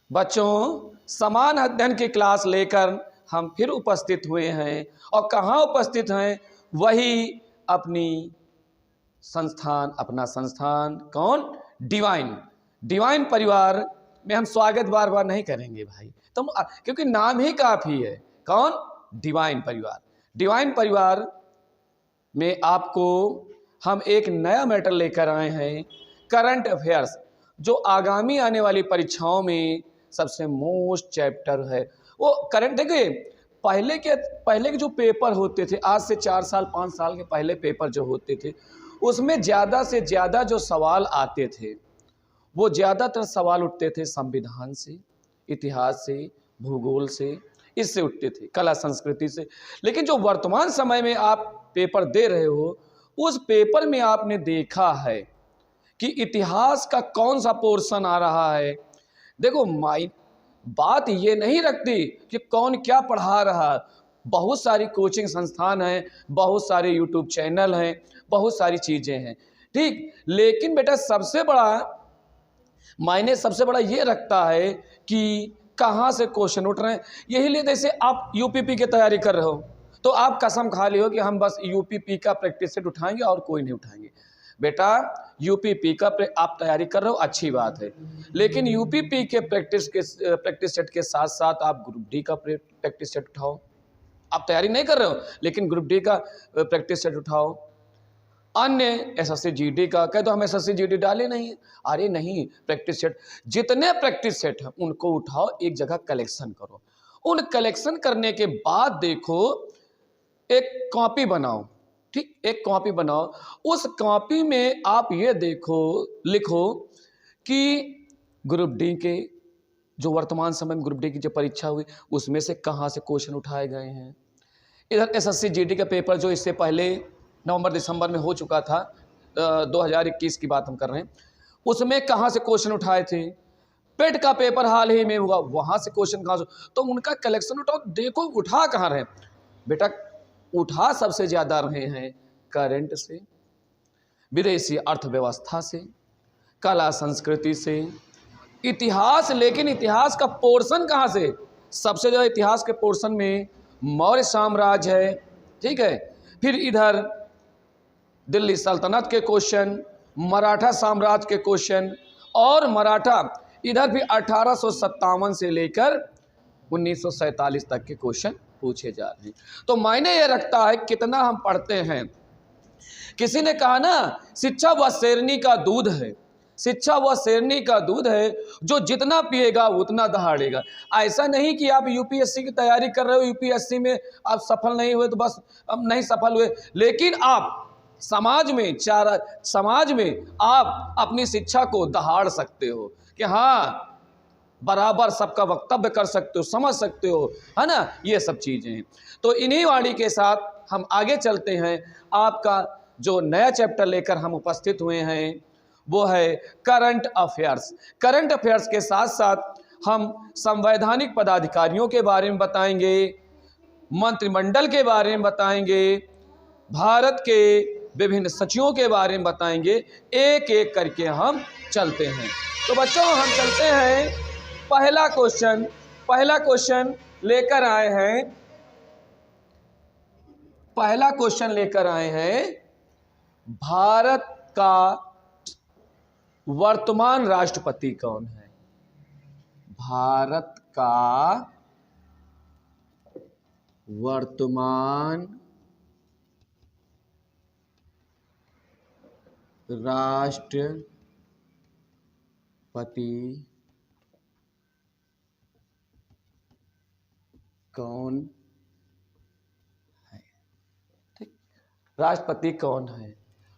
बच्चों, समान अध्ययन की क्लास लेकर हम फिर उपस्थित हुए हैं और कहाँ उपस्थित हैं? वही अपनी संस्थान, अपना संस्थान कौन? डिवाइन। डिवाइन परिवार में हम स्वागत बार बार नहीं करेंगे भाई, तुम क्योंकि नाम ही काफ़ी है। कौन? डिवाइन परिवार। डिवाइन परिवार में आपको हम एक नया मैटर लेकर आए हैं, करंट अफेयर्स, जो आगामी आने वाली परीक्षाओं में सबसे मोस्ट चैप्टर है। वो करंट, देखिए पहले के जो पेपर होते थे, आज से 4 साल 5 साल के पहले पेपर जो होते थे, उसमें ज़्यादा से ज़्यादा जो सवाल आते थे वो ज़्यादातर सवाल उठते थे संविधान से, इतिहास से, भूगोल से, इससे उठते थे, कला संस्कृति से। लेकिन जो वर्तमान समय में आप पेपर दे रहे हो, उस पेपर में आपने देखा है कि इतिहास का कौन सा पोर्शन आ रहा है। देखो बात ये नहीं रखती कि कौन क्या पढ़ा रहा है। बहुत सारी कोचिंग संस्थान हैं, बहुत सारे यूट्यूब चैनल हैं, बहुत सारी चीज़ें हैं, ठीक। लेकिन बेटा सबसे बड़ा मायने सबसे बड़ा ये रखता है कि कहाँ से क्वेश्चन उठ रहे हैं। यही लिए जैसे आप यूपीपी की तैयारी कर रहे हो तो आप कसम खा लियो कि हम बस यूपीपी का प्रैक्टिस सेट उठाएंगे और कोई नहीं उठाएंगे। बेटा यूपीपी का आप तैयारी कर रहे हो, अच्छी बात है, लेकिन यूपीपी के प्रैक्टिस सेट के साथ साथ आप ग्रुप डी का प्रैक्टिस सेट उठाओ। आप तैयारी नहीं कर रहे हो लेकिन ग्रुप डी का प्रैक्टिस सेट उठाओ। अन्य एसएससी जीडी का कह दो हम एसएससी जीडी डाले नहीं, अरे नहीं, प्रैक्टिस सेट जितने प्रैक्टिस सेट हैं उनको उठाओ, एक जगह कलेक्शन करो। उन कलेक्शन करने के बाद देखो, एक कॉपी बनाओ, ठीक, एक कॉपी बनाओ। उस कॉपी में आप ये देखो, लिखो कि ग्रुप डी के जो वर्तमान समय में ग्रुप डी की जो परीक्षा हुई उसमें से कहाँ से क्वेश्चन उठाए गए हैं। इधर एसएससी जीडी का पेपर जो इससे पहले नवंबर दिसंबर में हो चुका था, 2021 की बात हम कर रहे हैं, उसमें कहाँ से क्वेश्चन उठाए थे। पेट का पेपर हाल ही में हुआ, वहाँ से क्वेश्चन कहाँ से, तो उनका कलेक्शन उठाओ, देखो उठा कहाँ रहे। बेटा उठा सबसे ज़्यादा रहे हैं करंट से, विदेशी अर्थव्यवस्था से, कला संस्कृति से, इतिहास। लेकिन इतिहास का पोर्शन कहाँ से? सबसे ज़्यादा इतिहास के पोर्शन में मौर्य साम्राज्य है, ठीक है। फिर इधर दिल्ली सल्तनत के क्वेश्चन, मराठा साम्राज्य के क्वेश्चन, और मराठा इधर भी 1857 से लेकर 1947 तक के क्वेश्चन पूछे जा रहे हैं। तो मायने ये रखता है कितना हम पढ़ते हैं। किसी ने कहा ना, शिक्षा वह शेरनी का दूध है, शिक्षा वह शेरनी का दूध है, जो जितना पिएगा उतना दहाड़ेगा। ऐसा नहीं कि आप यूपीएससी की तैयारी कर रहे हो, यूपीएससी में आप सफल नहीं हुए तो बस अब नहीं सफल हुए, लेकिन आप समाज में आप अपनी शिक्षा को दहाड़ सकते हो कि हाँ बराबर सबका वक्तव्य कर सकते हो, समझ सकते हो, है ना, ये सब चीज़ें हैं। तो इन्हीं वाणी के साथ हम आगे चलते हैं। आपका जो नया चैप्टर लेकर हम उपस्थित हुए हैं वो है करंट अफेयर्स। करंट अफेयर्स के साथ साथ हम संवैधानिक पदाधिकारियों के बारे में बताएंगे, मंत्रिमंडल के बारे में बताएंगे, भारत के विभिन्न सचिवों के बारे में बताएंगे, एक एक करके हम चलते हैं। तो बच्चों हम चलते हैं, पहला क्वेश्चन लेकर आए हैं, भारत का वर्तमान राष्ट्रपति कौन है? भारत का वर्तमान राष्ट्रपति कौन है? ठीक, राष्ट्रपति कौन है?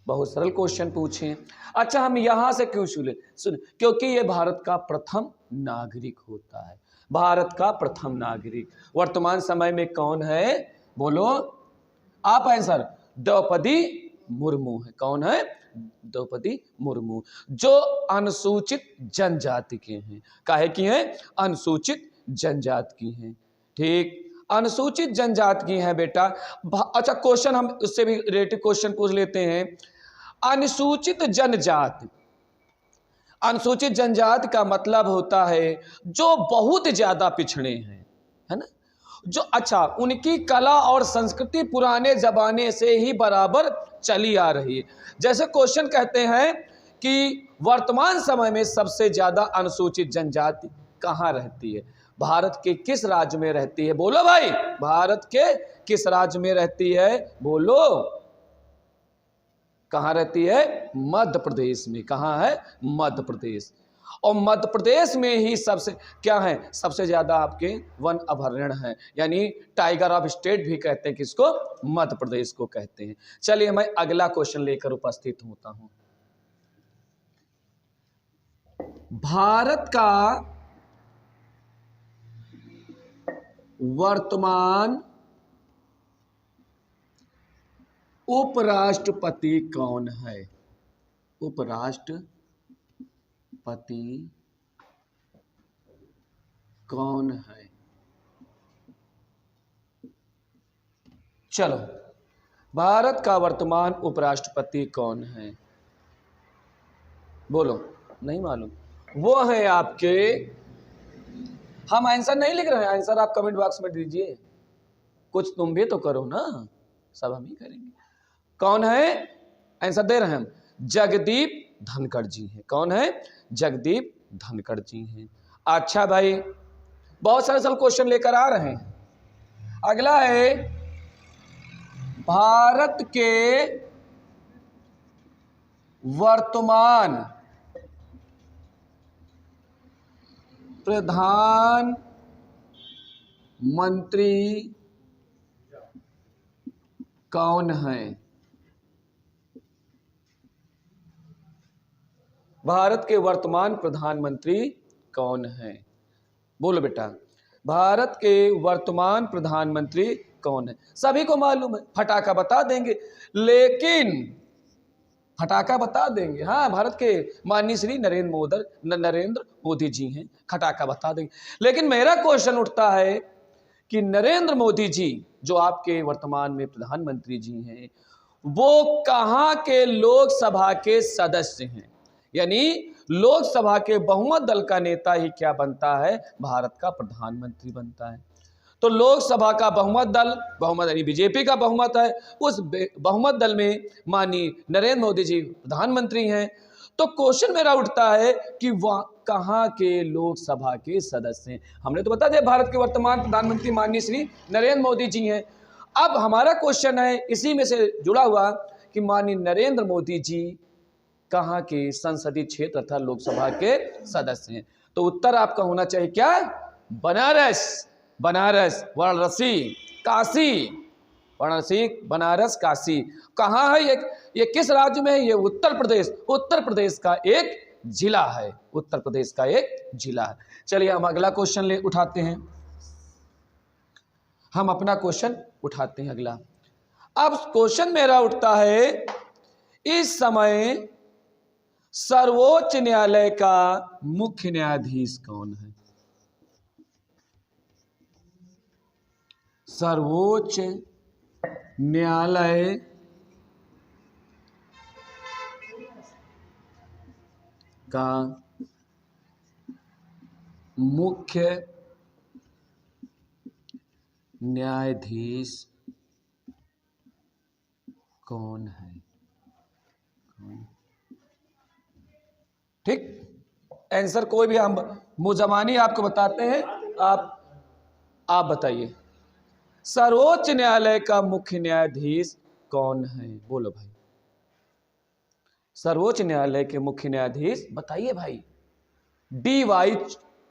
बहुत सरल क्वेश्चन पूछे। अच्छा, हम यहां से क्यों सुन, क्योंकि ये भारत का प्रथम नागरिक होता है। भारत का प्रथम नागरिक वर्तमान समय में कौन है? बोलो आप आंसर। द्रौपदी मुर्मू है। कौन है? द्रौपदी मुर्मू, जो अनुसूचित जनजाति के हैं। काहे की हैं? अनुसूचित जनजाति की हैं, ठीक, अनुसूचित जनजाति की हैं बेटा। अच्छा, क्वेश्चन हम उससे भी रिलेटेड क्वेश्चन पूछ लेते हैं। अनुसूचित जनजाति, अनुसूचित जनजाति का मतलब होता है जो बहुत ज्यादा पिछड़े हैं, है ना, जो अच्छा उनकी कला और संस्कृति पुराने जमाने से ही बराबर चली आ रही है। जैसे क्वेश्चन कहते हैं कि वर्तमान समय में सबसे ज्यादा अनुसूचित जनजाति कहाँ रहती है, भारत के किस राज्य में रहती है? बोलो भाई, भारत के किस राज्य में रहती है? बोलो, कहाँ रहती है? मध्य प्रदेश में। कहाँ है? मध्य प्रदेश। और मध्य प्रदेश में ही सबसे क्या है? सबसे ज्यादा आपके वन अभयारण्य हैं, यानी टाइगर ऑफ स्टेट भी कहते हैं किसको? मध्य प्रदेश को कहते हैं। चलिए मैं अगला क्वेश्चन लेकर उपस्थित होता हूं। भारत का वर्तमान उपराष्ट्रपति कौन है? उपराष्ट्रपति कौन है? चलो, भारत का वर्तमान उपराष्ट्रपति कौन है? बोलो, नहीं मालूम? वो है आपके, हम आंसर नहीं लिख रहे हैं, आंसर आप कमेंट बॉक्स में दीजिए, कुछ तुम भी तो करो ना, सब हम ही करेंगे। कौन है? आंसर दे रहे हैं हम, जगदीप धनखड़ जी हैं। कौन है? जगदीप धनखड़ जी हैं। अच्छा भाई, बहुत सारे सब क्वेश्चन लेकर आ रहे हैं। अगला है, भारत के वर्तमान प्रधानमंत्री कौन है? भारत के वर्तमान प्रधानमंत्री कौन है? बोलो बेटा, भारत के वर्तमान प्रधानमंत्री कौन है? सभी को मालूम है, फटाका बता देंगे, लेकिन फटाका बता देंगे, हाँ, भारत के माननीय श्री नरेंद्र मोदी जी हैं, फटाका बता देंगे। लेकिन मेरा क्वेश्चन उठता है कि नरेंद्र मोदी जी जो आपके वर्तमान में प्रधानमंत्री जी हैं, वो कहाँ के लोकसभा के सदस्य हैं? यानी लोकसभा के बहुमत दल का नेता ही क्या बनता है? भारत का प्रधानमंत्री बनता है। तो लोकसभा का बहुमत यानी बीजेपी का बहुमत है, उस बहुमत दल में माननीय नरेंद्र मोदी जी प्रधानमंत्री हैं। तो क्वेश्चन मेरा उठता है कि वह कहाँ के लोकसभा के सदस्य हैं? हमने तो बता दिया भारत के वर्तमान प्रधानमंत्री माननीय श्री नरेंद्र मोदी जी हैं। अब हमारा क्वेश्चन है इसी में से जुड़ा हुआ कि माननीय नरेंद्र मोदी जी कहाँ के संसदीय क्षेत्र तथा लोकसभा के सदस्य हैं? तो उत्तर आपका होना चाहिए क्या? बनारस, वाराणसी, काशी, वाराणसी, बनारस, काशी। कहाँ है ये किस राज्य में है? ये उत्तर प्रदेश का एक जिला है, उत्तर प्रदेश का एक जिला है। चलिए हम अगला क्वेश्चन उठाते हैं, हम अपना क्वेश्चन उठाते हैं अगला। अब क्वेश्चन मेरा उठता है, इस समय सर्वोच्च न्यायालय का मुख्य न्यायाधीश कौन है? सर्वोच्च न्यायालय का मुख्य न्यायाधीश कौन है? ठीक, आंसर कोई भी हम मुजमानी आपको बताते हैं, आप बताइए, सर्वोच्च न्यायालय का मुख्य न्यायाधीश कौन है? बोलो भाई, सर्वोच्च न्यायालय के मुख्य न्यायाधीश बताइए भाई। डी.वाई.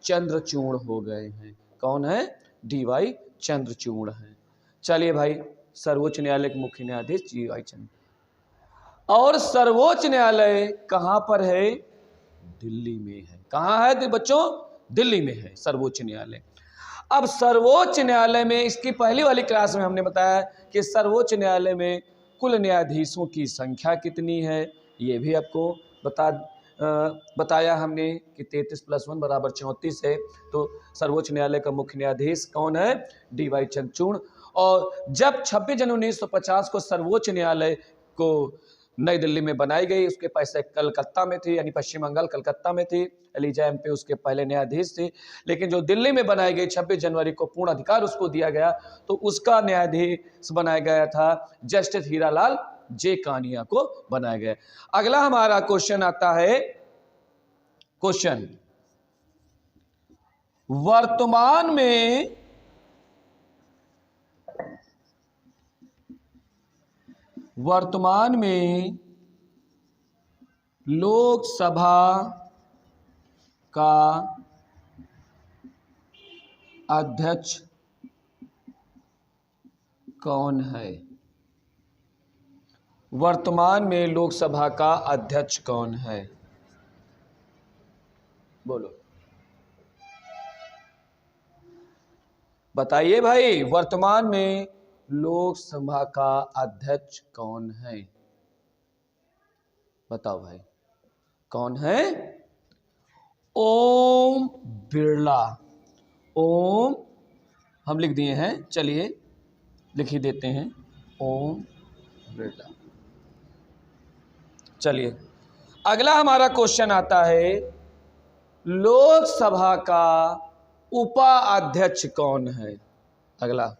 चंद्रचूड़ हो गए हैं। कौन है? डी.वाई. चंद्रचूड़ हैं। चलिए भाई, सर्वोच्च न्यायालय के मुख्य न्यायाधीश डी.वाई. चंद्रचूड़। और सर्वोच्च न्यायालय कहां पर है? दिल्ली में है। कहां है बच्चों? दिल्ली में है सर्वोच्च न्यायालय। अब सर्वोच्च न्यायालय में, इसकी पहली वाली क्लास में हमने बताया कि सर्वोच्च न्यायालय में कुल न्यायाधीशों की संख्या कितनी है, ये भी आपको बताया हमने कि 33 + 1 = 34 है। तो सर्वोच्च न्यायालय का मुख्य न्यायाधीश कौन है? डी.वाई. चंद्रचूड़। और जब 26 जनवरी 1950 को सर्वोच्च न्यायालय को नई दिल्ली में बनाई गई, उसके पैसे कलकत्ता में थी, यानी पश्चिम बंगाल कलकत्ता में थी। एलिजा एम्पे उसके पहले न्यायाधीश थे, लेकिन जो दिल्ली में बनाई गई 26 जनवरी को पूर्ण अधिकार उसको दिया गया, तो उसका न्यायाधीश बनाया गया था जस्टिस हीरालाल जे कानिया को बनाया गया। अगला हमारा क्वेश्चन आता है, क्वेश्चन वर्तमान में लोकसभा का अध्यक्ष कौन है? वर्तमान में लोकसभा का अध्यक्ष कौन है? बोलो, बताइए भाई, वर्तमान में लोकसभा का अध्यक्ष कौन है? बताओ भाई, कौन है? ओम बिरला। ओम हम लिख दिए हैं, चलिए लिख ही देते हैं, ओम बिरला। चलिए अगला हमारा क्वेश्चन आता है, लोकसभा का उपाध्यक्ष कौन है? अगला,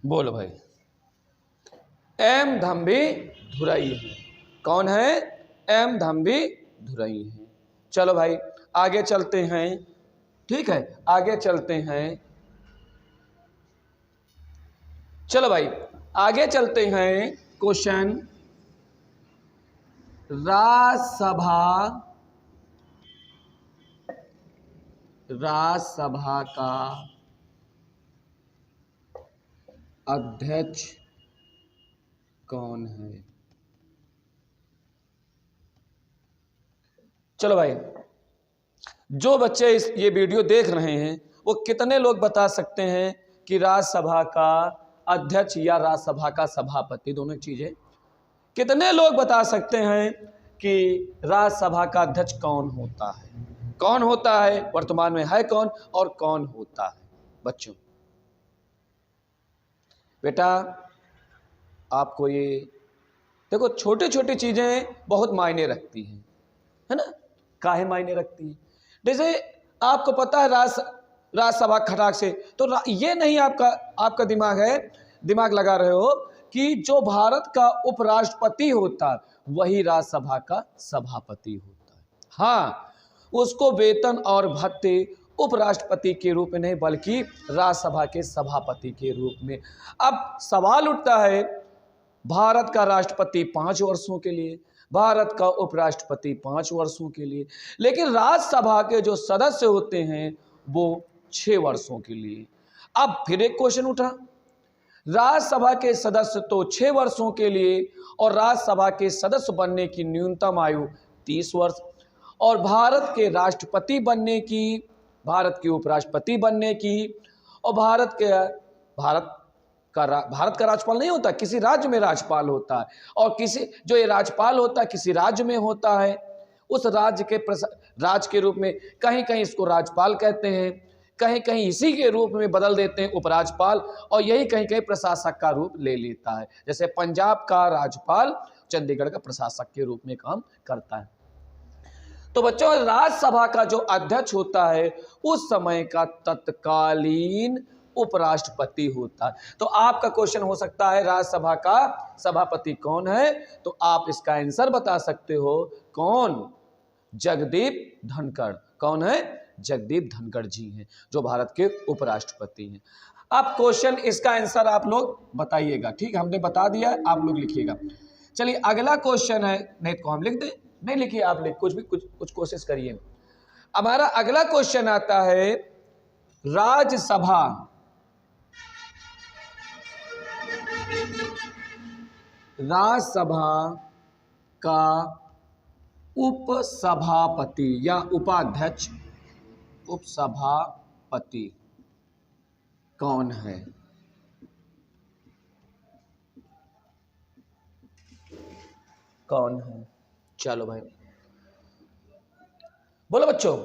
बोलो भाई। एम धम्बी धुरई है। कौन है? एम धम्बी धुरई है। चलो भाई आगे चलते हैं, ठीक है, आगे चलते हैं। चलो भाई आगे चलते हैं। क्वेश्चन, राज्यसभा का अध्यक्ष कौन है? चलो भाई, जो बच्चे ये वीडियो देख रहे हैं वो कितने लोग बता सकते हैं कि राज्यसभा का अध्यक्ष या राज्यसभा का सभापति, दोनों चीजें, कितने लोग बता सकते हैं कि राज्यसभा का अध्यक्ष कौन होता है? कौन होता है, वर्तमान में है कौन और कौन होता है? बच्चों बेटा आपको ये देखो, छोटी छोटी चीजें बहुत मायने रखती हैं, है ना? काहे मायने रखती हैं? जैसे आपको पता है राज्यसभा खटाक से, तो ये नहीं आपका दिमाग है, दिमाग लगा रहे हो कि जो भारत का उपराष्ट्रपति होता है वही राज्यसभा का सभापति होता है। हाँ, उसको वेतन और भत्ते उपराष्ट्रपति के रूप में नहीं बल्कि राज्यसभा के सभापति के रूप में। अब सवाल उठता है, भारत का राष्ट्रपति 5 वर्षों के लिए, भारत का उपराष्ट्रपति 5 वर्षों के लिए, लेकिन राज्यसभा के जो सदस्य होते हैं वो 6 वर्षों के लिए। अब फिर एक क्वेश्चन उठा, राज्यसभा के सदस्य तो 6 वर्षों के लिए और राज्यसभा के सदस्य बनने की न्यूनतम आयु 30 वर्ष, और भारत के राष्ट्रपति बनने की, भारत के उपराष्ट्रपति बनने की, और भारत का राज्यपाल नहीं होता, किसी राज्य में राज्यपाल होता है, और जो ये राज्यपाल होता है किसी राज्य में होता है, उस राज्य के रूप में कहीं कहीं इसको राज्यपाल कहते हैं, कहीं कहीं इसी के रूप में बदल देते हैं उपराज्यपाल, और यही कहीं कहीं प्रशासक का रूप ले लेता है। जैसे पंजाब का राज्यपाल चंडीगढ़ का प्रशासक के रूप में काम करता है। तो बच्चों, राज्यसभा का जो अध्यक्ष होता है उस समय का तत्कालीन उपराष्ट्रपति होता है। तो आपका क्वेश्चन हो सकता है राज्यसभा का सभापति कौन है, तो आप इसका आंसर बता सकते हो, कौन? जगदीप धनखड़। कौन है? जगदीप धनखड़ जी हैं, जो भारत के उपराष्ट्रपति हैं। अब क्वेश्चन, इसका आंसर आप लोग बताइएगा, ठीक है, हमने बता दिया, आप लोग लिखिएगा। चलिए अगला क्वेश्चन है, नहीं तो हम लिख दें, नहीं लिखिए आप, लिख कुछ कोशिश करिए। हमारा अगला क्वेश्चन आता है, राज्यसभा का उपसभापति या उपाध्यक्ष, उपसभापति कौन है? कौन है? चलो भाई बोलो बच्चों,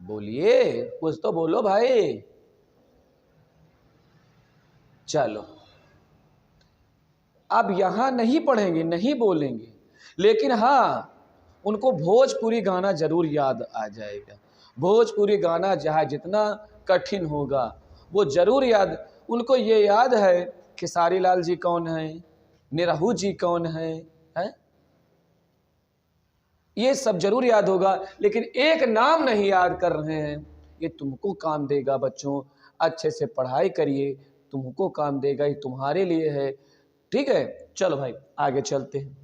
बोलिए, कुछ तो बोलो भाई। चलो अब यहां नहीं पढ़ेंगे, नहीं बोलेंगे, लेकिन हाँ उनको भोजपुरी गाना जरूर याद आ जाएगा। भोजपुरी गाना चाहे जितना कठिन होगा वो जरूर याद, उनको ये याद है खेसारी लाल जी कौन है, निरहू जी कौन है? ये सब जरूर याद होगा, लेकिन एक नाम नहीं याद कर रहे हैं। ये तुमको काम देगा बच्चों, अच्छे से पढ़ाई करिए, तुमको काम देगा, ये तुम्हारे लिए है। ठीक है, चलो भाई आगे चलते हैं।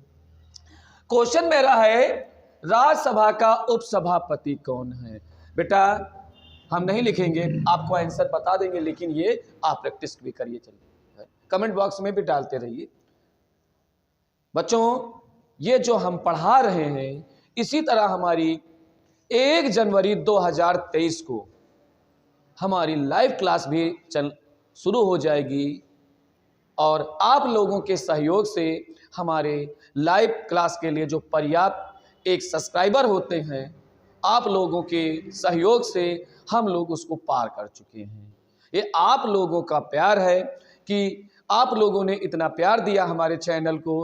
क्वेश्चन मेरा है राज्यसभा का उपसभापति कौन है? बेटा हम नहीं लिखेंगे, आपको आंसर बता देंगे, लेकिन ये आप प्रैक्टिस भी करिए, चलिए कमेंट बॉक्स में भी डालते रहिए। बच्चों ये जो हम पढ़ा रहे हैं, इसी तरह हमारी 1 जनवरी 2023 को हमारी लाइव क्लास भी शुरू हो जाएगी, और आप लोगों के सहयोग से हमारे लाइव क्लास के लिए जो पर्याप्त एक सब्सक्राइबर होते हैं, आप लोगों के सहयोग से हम लोग उसको पार कर चुके हैं। ये आप लोगों का प्यार है कि आप लोगों ने इतना प्यार दिया हमारे चैनल को।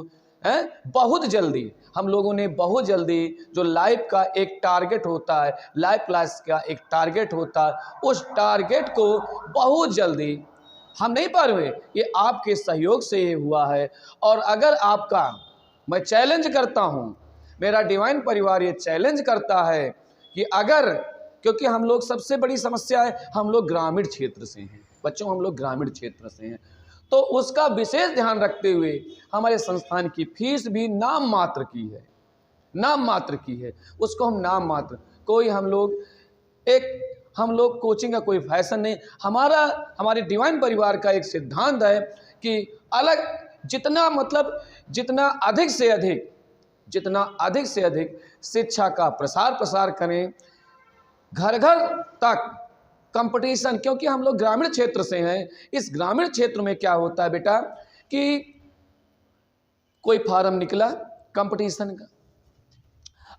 बहुत जल्दी हम लोगों ने, बहुत जल्दी जो लाइव का एक टारगेट होता है, लाइव क्लास का एक टारगेट होता है, उस टारगेट को बहुत जल्दी हम नहीं पार हुए, ये आपके सहयोग से ये हुआ है। और अगर आपका, मैं चैलेंज करता हूँ, मेरा डिवाइन परिवार ये चैलेंज करता है कि अगर, क्योंकि हम लोग, सबसे बड़ी समस्या है हम लोग ग्रामीण क्षेत्र से हैं बच्चों, हम लोग ग्रामीण क्षेत्र से हैं, तो उसका विशेष ध्यान रखते हुए हमारे संस्थान की फीस भी नाम मात्र की है, नाम मात्र की है। उसको हम नाम मात्र, कोई हम लोग कोचिंग का कोई फैशन नहीं, हमारे डिवाइन परिवार का एक सिद्धांत है कि अलग, जितना अधिक से अधिक शिक्षा का प्रसार करें, घर घर तक कंपटीशन, क्योंकि हम लोग ग्रामीण क्षेत्र से हैं। इस ग्रामीण क्षेत्र में क्या होता है बेटा कि कोई फार्म निकला कंपटीशन का,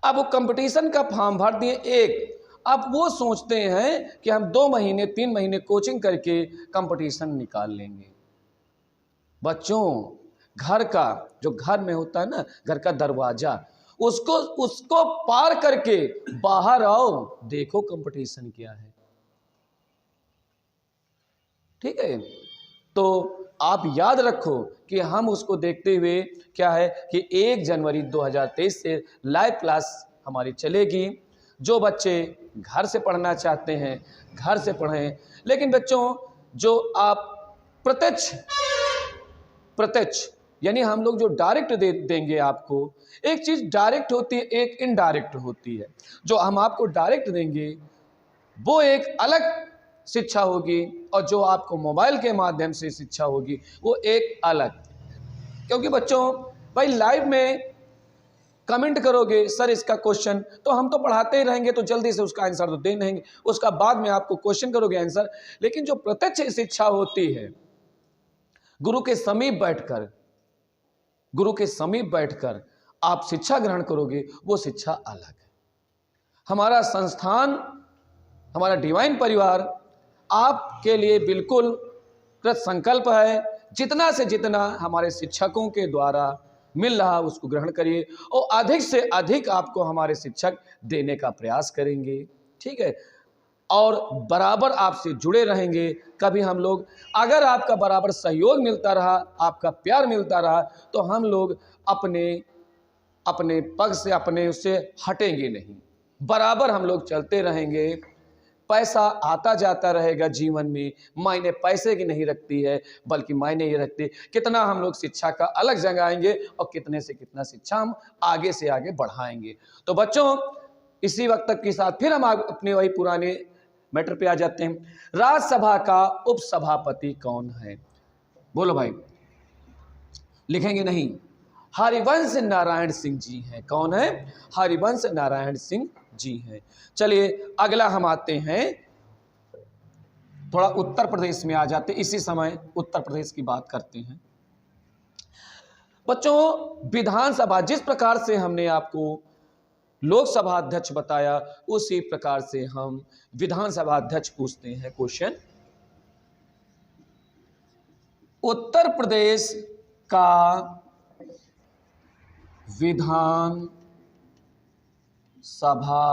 अब वो कंपटीशन का फॉर्म भर दिए एक, अब वो सोचते हैं कि हम 2 महीने 3 महीने कोचिंग करके कंपटीशन निकाल लेंगे। बच्चों घर का, जो घर में होता है ना, घर का दरवाजा, उसको पार करके बाहर आओ, देखो कंपटीशन क्या है। ठीक है, तो आप याद रखो कि हम उसको देखते हुए क्या है कि 1 जनवरी 2023 से लाइव क्लास हमारी चलेगी। जो बच्चे घर से पढ़ना चाहते हैं घर से पढ़ें, लेकिन बच्चों जो आप प्रत्यक्ष यानी हम लोग जो डायरेक्ट देंगे आपको, एक चीज़ डायरेक्ट होती है, एक इनडायरेक्ट होती है। जो हम आपको डायरेक्ट देंगे वो एक अलग शिक्षा होगी, और जो आपको मोबाइल के माध्यम से शिक्षा होगी वो एक अलग। क्योंकि बच्चों भाई लाइव में कमेंट करोगे सर इसका क्वेश्चन, तो हम तो पढ़ाते ही रहेंगे, तो जल्दी से उसका आंसर तो दे नहीं, उसका बाद में आपको क्वेश्चन करोगे आंसर। लेकिन जो प्रत्यक्ष शिक्षा होती है, गुरु के समीप बैठकर आप शिक्षा ग्रहण करोगे, वो शिक्षा अलग है। हमारा संस्थान, हमारा डिवाइन परिवार आपके लिए बिल्कुल कृत संकल्प है। जितना से जितना हमारे शिक्षकों के द्वारा मिल रहा उसको ग्रहण करिए, और अधिक से अधिक आपको हमारे शिक्षक देने का प्रयास करेंगे। ठीक है, और बराबर आपसे जुड़े रहेंगे। कभी हम लोग, अगर आपका बराबर सहयोग मिलता रहा, आपका प्यार मिलता रहा, तो हम लोग अपने पग से, अपने उससे हटेंगे नहीं, बराबर हम लोग चलते रहेंगे। पैसा आता जाता रहेगा जीवन में, मायने पैसे की नहीं रखती है, बल्कि मायने ये रखती है कितना हम लोग शिक्षा का अलग जगाएंगे और कितने से कितना शिक्षा हम आगे से आगे बढ़ाएंगे। तो बच्चों इसी वक्त तक के साथ फिर हम अपने वही पुराने मैटर पे आ जाते हैं। राज्यसभा का उपसभापति कौन है? बोलो भाई, लिखेंगे नहीं? हरिवंश नारायण सिंह जी हैं। कौन है? हरिवंश नारायण सिंह जी हैं। चलिए अगला हम आते हैं, थोड़ा उत्तर प्रदेश में आ जाते, इसी समय उत्तर प्रदेश की बात करते हैं। बच्चों विधानसभा, जिस प्रकार से हमने आपको लोकसभा अध्यक्ष बताया, उसी प्रकार से हम विधानसभा अध्यक्ष पूछते हैं क्वेश्चन। उत्तर प्रदेश का विधान सभा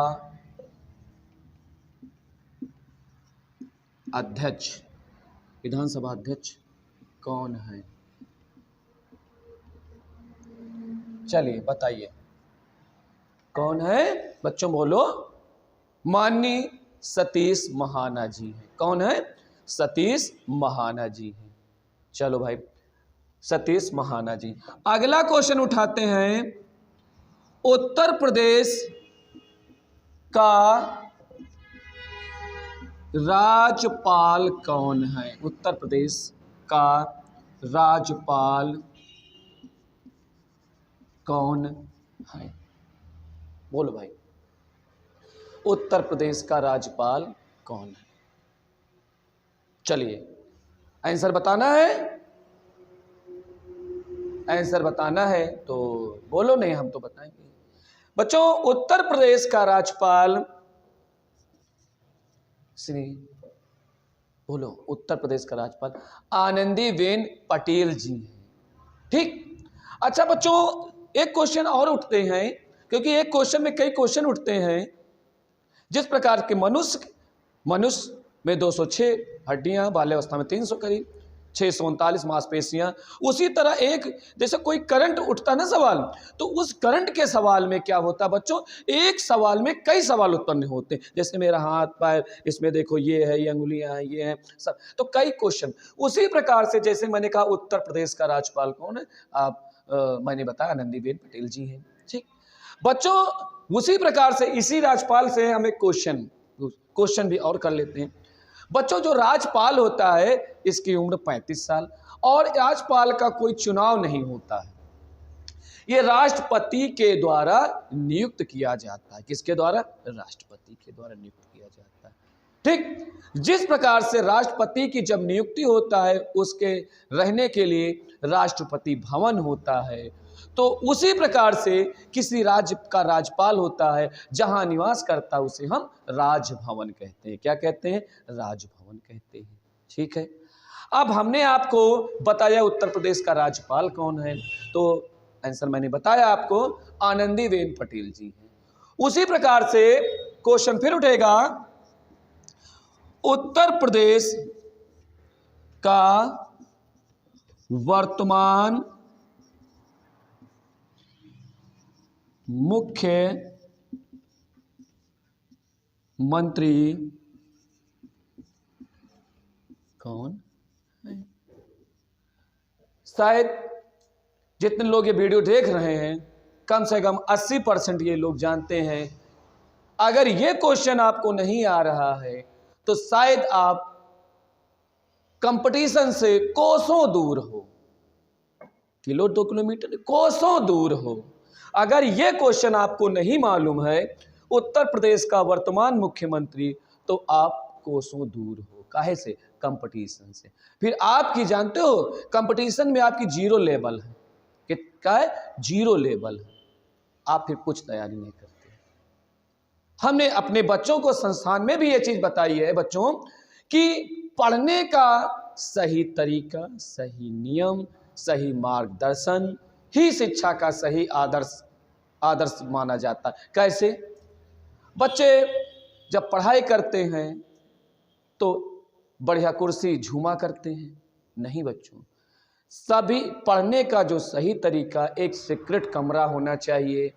अध्यक्ष, विधानसभा अध्यक्ष कौन है? चलिए बताइए कौन है बच्चों, बोलो। माननीय सतीश महाना जी हैं। कौन है? सतीश महाना जी हैं। चलो भाई, सतीश महाना जी। अगला क्वेश्चन उठाते हैं, उत्तर प्रदेश का राज्यपाल कौन है? उत्तर प्रदेश का राज्यपाल कौन है? बोलो भाई, उत्तर प्रदेश का राज्यपाल कौन है? चलिए आंसर बताना है, आंसर बताना है तो बोलो, नहीं हम तो बताएंगे। बच्चों उत्तर प्रदेश का राज्यपाल श्री, बोलो, उत्तर प्रदेश का राज्यपाल आनंदीबेन पटेल जी हैं। ठीक। अच्छा बच्चों, एक क्वेश्चन और उठते हैं, क्योंकि एक क्वेश्चन में कई क्वेश्चन उठते हैं। जिस प्रकार के मनुष्य में 206 हड्डियां, बाल्यावस्था में 300 करीब, 639 मांसपेशियां, उसी तरह एक जैसे कोई करंट उठता ना सवाल, तो उस करंट के सवाल में क्या होता है बच्चों, एक सवाल में कई सवाल उत्पन्न होते हैं। जैसे मेरा हाथ पैर, इसमें देखो ये है, ये अंगुलियां हैं, ये हैं सब, तो कई क्वेश्चन। उसी प्रकार से जैसे मैंने कहा उत्तर प्रदेश का राज्यपाल कौन है, मैंने बताया आनंदीबेन पटेल जी हैं। ठीक बच्चों, उसी प्रकार से इसी राज्यपाल से हम एक क्वेश्चन भी और कर लेते हैं। बच्चों जो राज्यपाल होता है इसकी उम्र 35 साल, और राज्यपाल का कोई चुनाव नहीं होता है, ये राष्ट्रपति के द्वारा नियुक्त किया जाता है। किसके द्वारा? राष्ट्रपति के द्वारा नियुक्त किया जाता है। ठीक। जिस प्रकार से राष्ट्रपति की जब नियुक्ति होता है, उसके रहने के लिए राष्ट्रपति भवन होता है, तो उसी प्रकार से किसी राज्य का राज्यपाल होता है, जहां निवास करता है उसे हम राजभवन कहते हैं। क्या कहते हैं? राजभवन कहते हैं। ठीक है। अब हमने आपको बताया उत्तर प्रदेश का राज्यपाल कौन है, तो आंसर मैंने बताया आपको, आनंदीबेन पटेल जी हैं। उसी प्रकार से क्वेश्चन फिर उठेगा, उत्तर प्रदेश का वर्तमान मुख्य मंत्री कौन है? शायद जितने लोग ये वीडियो देख रहे हैं, कम से कम 80% ये लोग जानते हैं। अगर ये क्वेश्चन आपको नहीं आ रहा है तो शायद आप कंपटीशन से कोसों दूर हो, किलो 2 किलोमीटर, कोसों दूर हो। अगर ये क्वेश्चन आपको नहीं मालूम है, उत्तर प्रदेश का वर्तमान मुख्यमंत्री, तो आप कोसों दूर हो। काहे से? कंपटीशन से। फिर आपकी जानते हो, कंपटीशन में आपकी 0 लेवल है। क्या है? 0 लेवल है। आप फिर कुछ तैयारी नहीं करते। हमने अपने बच्चों को संस्थान में भी ये चीज बताई है बच्चों, कि पढ़ने का सही तरीका, सही नियम, सही मार्गदर्शन ही शिक्षा का सही आदर्श माना जाता है। कैसे? बच्चे जब पढ़ाई करते हैं तो बढ़िया कुर्सी झूमा करते हैं? नहीं बच्चों, सभी पढ़ने का जो सही तरीका, एक सीक्रेट कमरा होना चाहिए,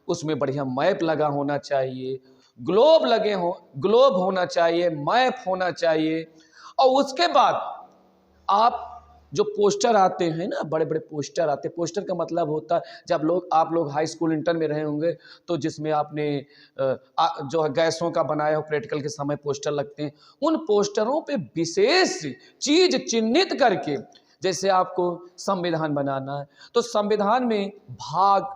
उसमें बढ़िया मैप लगा होना चाहिए, ग्लोब होना चाहिए, मैप होना चाहिए, और उसके बाद आप जो पोस्टर आते हैं ना, बड़े बड़े पोस्टर आते हैं। पोस्टर का मतलब होता है, जब आप लोग हाई स्कूल इंटर में रहे होंगे, तो जिसमें आपने जो है गैसों का बनाया हो, प्रैक्टिकल के समय पोस्टर लगते हैं, उन पोस्टरों पे विशेष चीज चिन्हित करके, जैसे आपको संविधान बनाना है तो संविधान में भाग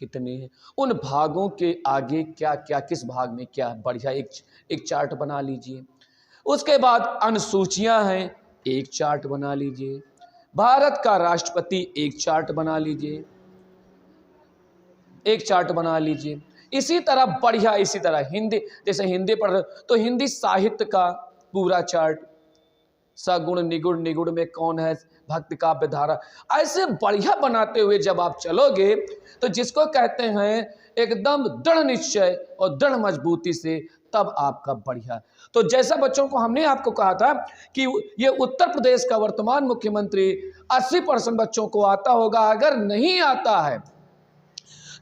कितने हैं, उन भागों के आगे क्या क्या, किस भाग में क्या, बढ़िया एक चार्ट बना लीजिए। उसके बाद अनुसूचियां हैं, एक चार्ट बना लीजिए। भारत का राष्ट्रपति एक चार्ट बना लीजिए, एक चार्ट बना लीजिए। इसी तरह बढ़िया, इसी तरह हिंदी, जैसे हिंदी पढ़ रहे तो हिंदी साहित्य का पूरा चार्ट, सगुण निगुण, निगुण में कौन है, भक्ति काव्य धारा, ऐसे बढ़िया बनाते हुए जब आप चलोगे तो जिसको कहते हैं एकदम दृढ़ निश्चय और दृढ़ मजबूती से, तब आपका बढ़िया। तो जैसा बच्चों को हमने आपको कहा था कि ये उत्तर प्रदेश का वर्तमान मुख्यमंत्री 80% बच्चों को आता होगा, अगर नहीं आता है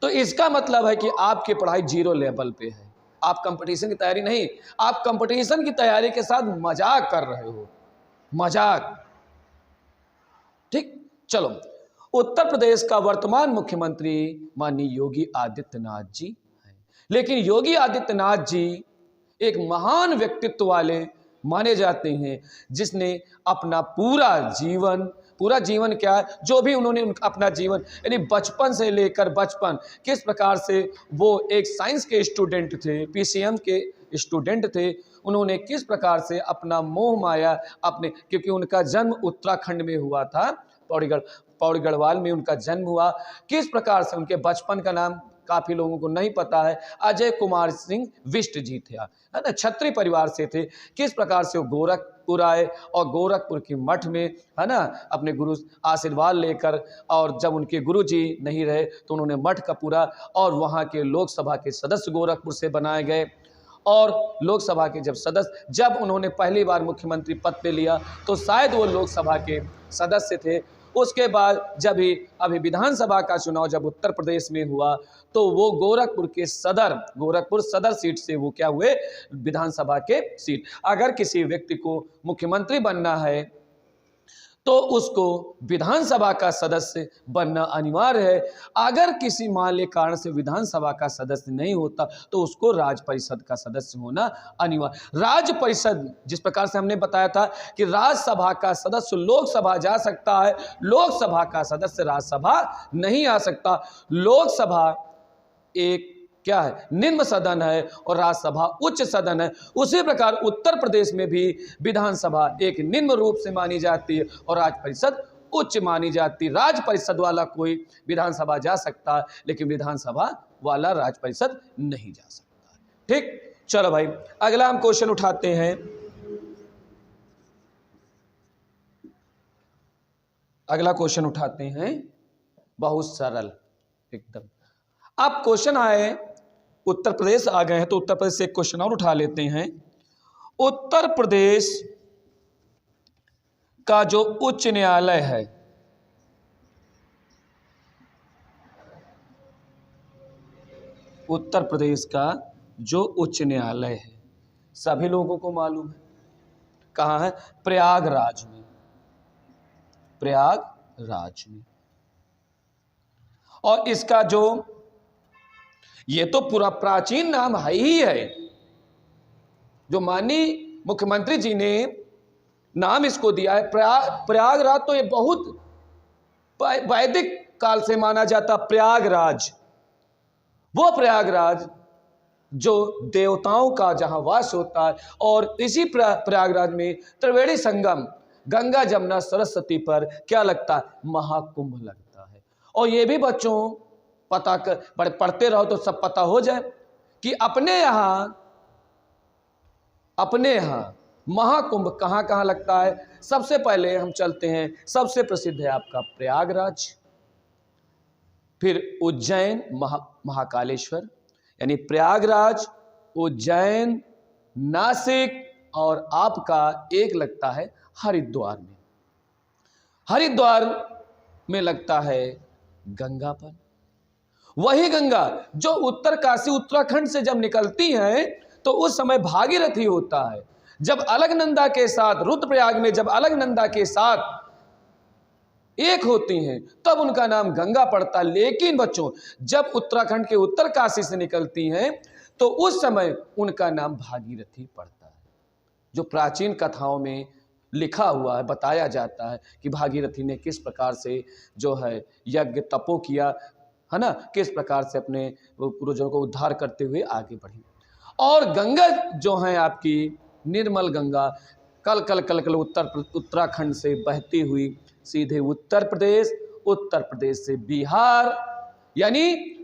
तो इसका मतलब है कि आपकी पढ़ाई जीरो लेवल पे है, आप कंपटीशन की तैयारी नहीं, आप कंपटीशन की तैयारी के साथ मजाक कर रहे हो, मजाक। ठीक, चलो, उत्तर प्रदेश का वर्तमान मुख्यमंत्री माननीय योगी आदित्यनाथ जी हैं। लेकिन योगी आदित्यनाथ जी एक महान व्यक्तित्व वाले माने जाते हैं, जिसने अपना पूरा जीवन क्या है, जो भी उन्होंने अपना जीवन, यानी बचपन से लेकर बचपन, किस प्रकार से वो एक साइंस के स्टूडेंट थे, पीसीएम के स्टूडेंट थे, उन्होंने किस प्रकार से अपना मोह माया अपने, क्योंकि उनका जन्म उत्तराखंड में हुआ था, पौड़ी गढ़वाल में उनका जन्म हुआ। किस प्रकार से उनके बचपन का नाम काफ़ी लोगों को नहीं पता है, अजय कुमार सिंह बिष्ट जी थे, है ना, क्षत्रिय परिवार से थे। किस प्रकार से वो गोरखपुर आए और गोरखपुर के मठ में, है ना, अपने गुरु आशीर्वाद लेकर, और जब उनके गुरु जी नहीं रहे तो उन्होंने मठ का पूरा, और वहाँ के लोकसभा के सदस्य गोरखपुर से बनाए गए। और लोकसभा के जब उन्होंने पहली बार मुख्यमंत्री पद पे लिया तो शायद वो लोकसभा के सदस्य थे। उसके बाद जब ही अभी विधानसभा का चुनाव जब उत्तर प्रदेश में हुआ तो वो गोरखपुर सदर सीट से वो क्या हुए, विधानसभा के सीट। अगर किसी व्यक्ति को मुख्यमंत्री बनना है तो उसको विधानसभा का सदस्य बनना अनिवार्य है। अगर किसी मामूली कारण से विधानसभा का सदस्य नहीं होता तो उसको राज्य परिषद का सदस्य होना अनिवार्य। राज्य परिषद, जिस प्रकार से हमने बताया था कि राज्यसभा का सदस्य लोकसभा जा सकता है, लोकसभा का सदस्य राज्यसभा नहीं आ सकता। लोकसभा एक क्या है, निम्न सदन है और राज्यसभा उच्च सदन है। उसी प्रकार उत्तर प्रदेश में भी विधानसभा एक निम्न रूप से मानी जाती है और राज्य परिषद उच्च मानी जाती है। राज्य परिषद वाला कोई विधानसभा जा सकता है, लेकिन विधानसभा वाला राज्य परिषद नहीं जा सकता। ठीक, चलो भाई, अगला हम क्वेश्चन उठाते हैं। अगला क्वेश्चन उठाते हैं, बहुत सरल एकदम। आप क्वेश्चन आए, उत्तर प्रदेश आ गए हैं तो उत्तर प्रदेश से एक क्वेश्चन और उठा लेते हैं। उत्तर प्रदेश का जो उच्च न्यायालय है, उत्तर प्रदेश का जो उच्च न्यायालय है, सभी लोगों को मालूम है कहाँ है, प्रयागराज में, प्रयागराज में। और इसका जो, ये तो पूरा प्राचीन नाम है ही है, जो माननीय मुख्यमंत्री जी ने नाम इसको दिया है प्रयागराज। तो ये बहुत वैदिक काल से माना जाता प्रयागराज, वो प्रयागराज जो देवताओं का जहां वास होता है। और इसी प्रयागराज में त्रिवेणी संगम, गंगा जमुना सरस्वती पर क्या लगता है, महाकुंभ लगता है। और ये भी बच्चों पढ़ते रहो तो सब पता हो जाए कि अपने यहाँ महाकुंभ कहाँ कहाँ लगता है। सबसे पहले हम चलते हैं, सबसे प्रसिद्ध है आपका प्रयागराज, फिर उज्जैन महाकालेश्वर, यानी प्रयागराज, उज्जैन, नासिक, और आपका एक लगता है हरिद्वार में। हरिद्वार में लगता है गंगा पर। वही गंगा जो उत्तरकाशी उत्तराखंड से जब निकलती है तो उस समय भागीरथी होता है। जब अलकनंदा के साथ, रुद्रप्रयाग में जब अलकनंदा के साथ एक होती हैं तब उनका नाम गंगा पड़ता है। लेकिन बच्चों, जब उत्तराखंड के उत्तरकाशी से निकलती हैं तो उस समय उनका नाम भागीरथी पड़ता है। जो प्राचीन कथाओं में लिखा हुआ है, बताया जाता है कि भागीरथी ने किस प्रकार से जो है यज्ञ तपो किया, है ना, किस प्रकार से अपने पूर्वजों को उद्धार करते हुए आगे बढ़ी। और गंगा जो है आपकी निर्मल गंगा, कल कल कल कल उत्तराखंड से बहती हुई सीधे उत्तर प्रदेश, उत्तर प्रदेश से बिहार, यानी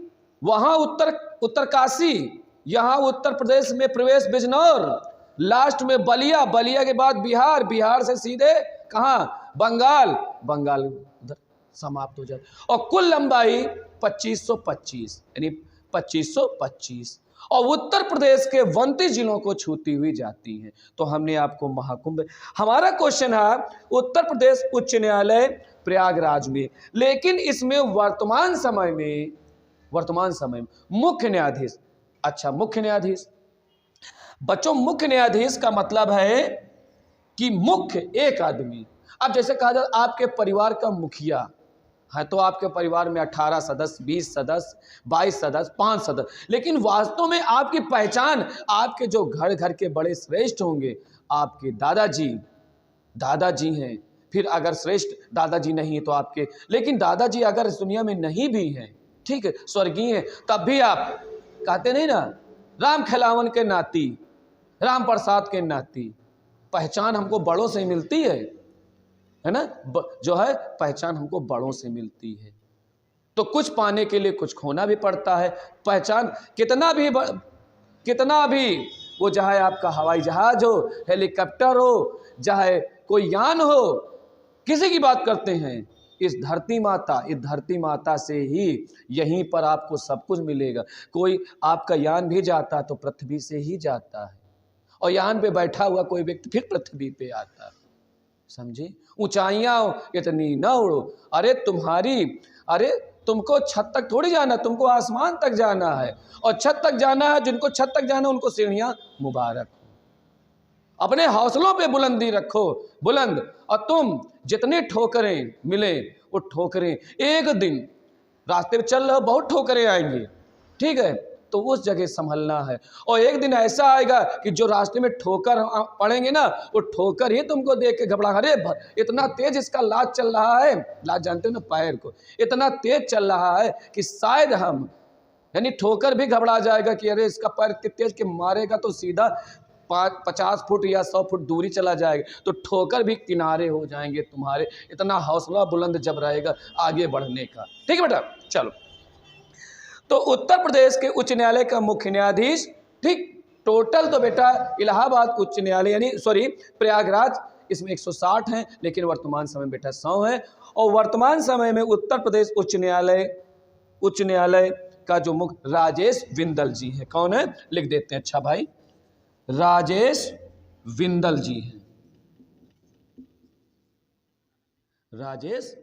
वहां उत्तरकाशी, यहाँ उत्तर प्रदेश में प्रवेश बिजनौर, लास्ट में बलिया, बलिया के बाद बिहार, बिहार से सीधे कहाँ, बंगाल, बंगाल उधर समाप्त हो जाए। और कुल लंबाई 2525, यानी 2525, और उत्तर प्रदेश के 29 जिलों को छूती हुई जाती है। तो हमने आपको महाकुंभ, हमारा क्वेश्चन है उत्तर प्रदेश उच्च न्यायालय प्रयागराज में, लेकिन इसमें वर्तमान समय में मुख्य न्यायाधीश, अच्छा मुख्य न्यायाधीश, बच्चों मुख्य न्यायाधीश का मतलब है कि मुख्य एक आदमी। अब जैसे कहा जाए आपके परिवार का मुखिया है, तो आपके परिवार में 18 सदस्य, 20 सदस्य, 22 सदस्य, 5 सदस्य, लेकिन वास्तव में आपकी पहचान, आपके जो घर घर के बड़े श्रेष्ठ होंगे, आपके दादाजी हैं, फिर अगर श्रेष्ठ दादाजी नहीं तो आपके, लेकिन दादाजी अगर इस दुनिया में नहीं भी हैं, ठीक है, स्वर्गीय हैं, तब भी आप कहते नहीं ना, राम खिलावन के नाती, राम प्रसाद के नाती, पहचान हमको बड़ों से मिलती है ना, जो है पहचान हमको बड़ों से मिलती है। तो कुछ पाने के लिए कुछ खोना भी पड़ता है। पहचान कितना भी वो, चाहे आपका हवाई जहाज हो, हेलीकॉप्टर हो, चाहे कोई यान हो, किसी की बात करते हैं, इस धरती माता से ही यहीं पर आपको सब कुछ मिलेगा। कोई आपका यान भी जाता है तो पृथ्वी से ही जाता है, और यान पे बैठा हुआ कोई व्यक्ति फिर पृथ्वी पे आता है, समझे। ऊंचाइयां इतनी न उड़ो, अरे तुमको छत तक थोड़ी जाना, तुमको आसमान तक जाना है, और छत तक जाना है, जिनको छत तक जाना उनको सीढ़ियां मुबारक हो। अपने हौसलों पे बुलंदी रखो, बुलंद, और तुम जितने ठोकरें मिले वो ठोकरें, एक दिन रास्ते में चल रहे हो बहुत ठोकरें आएंगी, ठीक है, तो उस जगह संभलना है। और एक दिन ऐसा आएगा कि जो रास्ते में ठोकर पड़ेंगे ना, वो ठोकर ही तुमको देख के घबरा, अरे इतना तेज इसका लात चल रहा है, लात जानते हो ना, पैर को इतना तेज चल रहा है कि शायद हम, यानी ठोकर भी घबरा जाएगा कि अरे इसका पैर इतनी तेज के मारेगा तो सीधा 50 फुट या 100 फुट दूरी चला जाएगा, तो ठोकर भी किनारे हो जाएंगे तुम्हारे। इतना हौसला बुलंद जब रहेगा आगे बढ़ने का, ठीक है बेटा। चलो, तो उत्तर प्रदेश के उच्च न्यायालय का मुख्य न्यायाधीश, ठीक, टोटल तो बेटा इलाहाबाद उच्च न्यायालय यानी प्रयागराज, इसमें 160 हैं, लेकिन वर्तमान समय बेटा 100 है। और वर्तमान समय में उत्तर प्रदेश उच्च न्यायालय का जो मुख्य राजेश बिंदल जी है, कौन है, लिख देते हैं, अच्छा भाई, राजेश बिंदल जी हैं, राजेश